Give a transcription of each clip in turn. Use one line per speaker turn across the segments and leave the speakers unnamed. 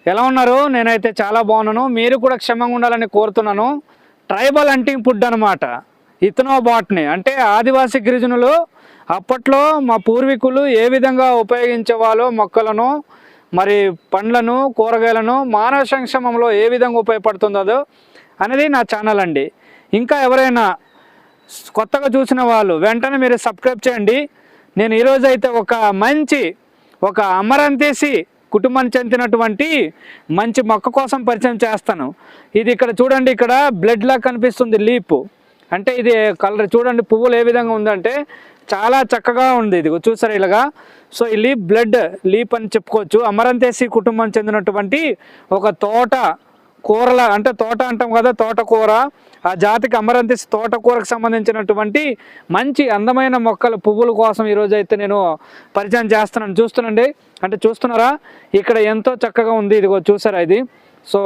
ఎలా ఉన్నారు? నేనైతే చాలా బాగున్నాను. మీరు కూడా క్షేమంగా ఉండాలని కోరుతున్నాను. ట్రైబల్ హంటింగ్ ఫుడ్ అనమాట. ఇథనోబాట్ని అంటే ఆదివాసీ గిరిజనులు అప్పట్లో మా పూర్వీకులు ఏ విధంగా ఉపయోగించేవాళ్ళో మొక్కలను, మరి పండ్లను, కూరగాయలను మానవ సంక్షేమంలో ఏ విధంగా ఉపయోగపడుతుందో అనేది నా ఛానల్ అండి. ఇంకా ఎవరైనా కొత్తగా చూసిన వాళ్ళు వెంటనే మీరు సబ్స్క్రైబ్ చేయండి. నేను ఈరోజు అయితే ఒక అమరంతేసి కుటుంబానికి చెందినటువంటి మంచి మొక్క కోసం పరిచయం చేస్తాను. ఇది ఇక్కడ చూడండి, ఇక్కడ బ్లడ్ లా కనిపిస్తుంది లీప్. అంటే ఇది కలర్ చూడండి, పువ్వులు ఏ విధంగా ఉందంటే చాలా చక్కగా ఉంది. ఇది చూసారు ఇలాగా. సో ఈ బ్లడ్ లీప్ అని చెప్పుకోవచ్చు. అమరంతేసి కుటుంబానికి చెందినటువంటి ఒక తోట కూరల, అంటే తోట అంటాం కదా, తోటకూర, ఆ జాతికి అమరంతేసి తోటకూరకు సంబంధించినటువంటి మంచి అందమైన మొక్కల పువ్వుల కోసం ఈరోజు అయితే నేను పరిచయం చేస్తున్నాను. చూస్తున్నాండి, అంటే చూస్తున్నారా, ఇక్కడ ఎంతో చక్కగా ఉంది. ఇదిగో చూసారా ఇది. సో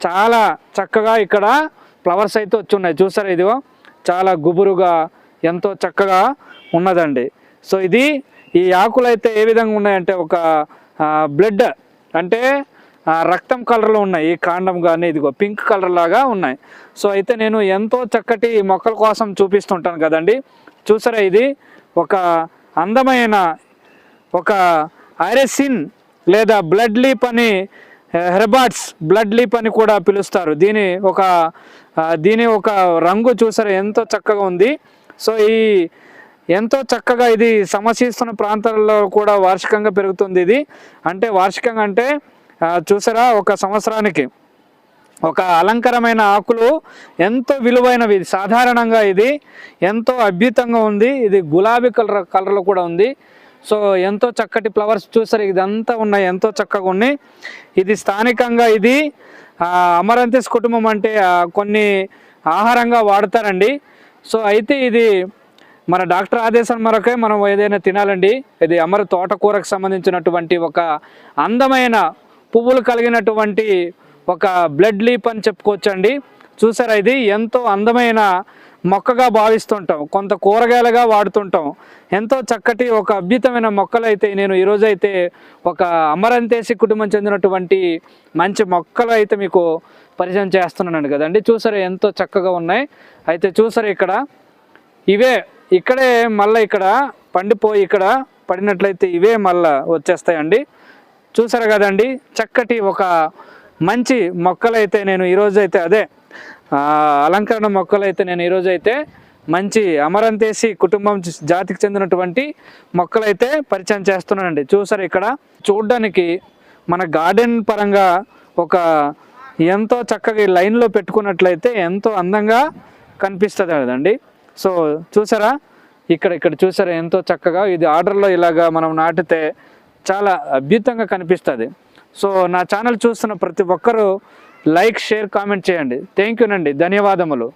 చాలా చక్కగా ఇక్కడ ఫ్లవర్స్ అయితే వచ్చి ఉన్నాయి. చూసారా, ఇదిగో చాలా గుబురుగా ఎంతో చక్కగా ఉన్నదండి. సో ఈ ఆకులు అయితే ఏ విధంగా ఉన్నాయంటే ఒక బ్లడ్ అంటే రక్తం కలర్లో ఉన్నాయి. ఈ కాండం కానీ ఇదిగో పింక్ కలర్ లాగా ఉన్నాయి. సో అయితే నేను ఎంతో చక్కటి మొక్కల కోసం చూపిస్తుంటాను కదండి. చూసారా, ఇది ఒక అందమైన ఒక ఐరెసిన్ లేదా బ్లడ్ లీప్ అని, హెర్బాట్స్ బ్లడ్ లీప్ అని కూడా పిలుస్తారు. దీని ఒక రంగు చూసారా ఎంతో చక్కగా ఉంది. సో ఎంతో చక్కగా ఇది సమశీస్తున్న ప్రాంతాల్లో కూడా వార్షికంగా పెరుగుతుంది. ఇది అంటే వార్షికంగా అంటే చూసారా, ఒక సంవత్సరానికి ఒక అలంకరమైన ఆకులు ఎంతో విలువైనవి. సాధారణంగా ఇది ఎంతో అద్భుతంగా ఉంది. ఇది గులాబీ కలర్లో కూడా ఉంది. సో ఎంతో చక్కటి ఫ్లవర్స్ చూసారు, ఇదంతా ఉన్నాయి, ఎంతో చక్కగా ఉన్నాయి. ఇది స్థానికంగా ఇది అమరంతేస్ కుటుంబం అంటే కొన్ని ఆహారంగా వాడతారండి. సో అయితే ఇది మన డాక్టర్ ఆదేశం మేరకే మనం ఏదైనా తినాలండి. ఇది అమర తోటకూరకు సంబంధించినటువంటి ఒక అందమైన పువ్వులు కలిగినటువంటి ఒక బ్లడ్ లీప్ అని చెప్పుకోవచ్చండి. చూసారా, ఇది ఎంతో అందమైన మొక్కగా భావిస్తుంటాం, కొంత కూరగాయలుగా వాడుతుంటాం. ఎంతో చక్కటి ఒక అద్భుతమైన మొక్కలు అయితే నేను ఈరోజు అయితే ఒక అమరంతేసి కుటుంబం చెందినటువంటి మంచి మొక్కలు అయితే మీకు పరిచయం చేస్తున్నానండి కదండి. చూసారా ఎంతో చక్కగా ఉన్నాయి. అయితే చూసారా, ఇక్కడే మళ్ళీ ఇక్కడ పండిపోయి ఇక్కడ పడినట్లయితే ఇవే మళ్ళీ వచ్చేస్తాయండి. చూసారు కదండి, చక్కటి ఒక మంచి మొక్కలైతే నేను ఈరోజు అయితే అలంకరణ మొక్కలైతే నేను ఈరోజు అయితే మంచి అమరంతేసి కుటుంబం జాతికి చెందినటువంటి మొక్కలైతే పరిచయం చేస్తున్నానండి. చూసారు, ఇక్కడ చూడడానికి మన గార్డెన్ పరంగా ఒక ఎంతో చక్కగా లైన్లో పెట్టుకున్నట్లయితే ఎంతో అందంగా కనిపిస్తుంది కదండి. సో చూసారా, ఇక్కడ చూసారా ఎంతో చక్కగా ఇది ఆర్డర్లో ఇలాగా మనం నాటితే చాలా అద్భుతంగా కనిపిస్తుంది. సో నా ఛానల్ చూస్తున్న ప్రతి ఒక్కరూ లైక్, షేర్, కామెంట్ చేయండి. థ్యాంక్ యూ నండి, ధన్యవాదములు.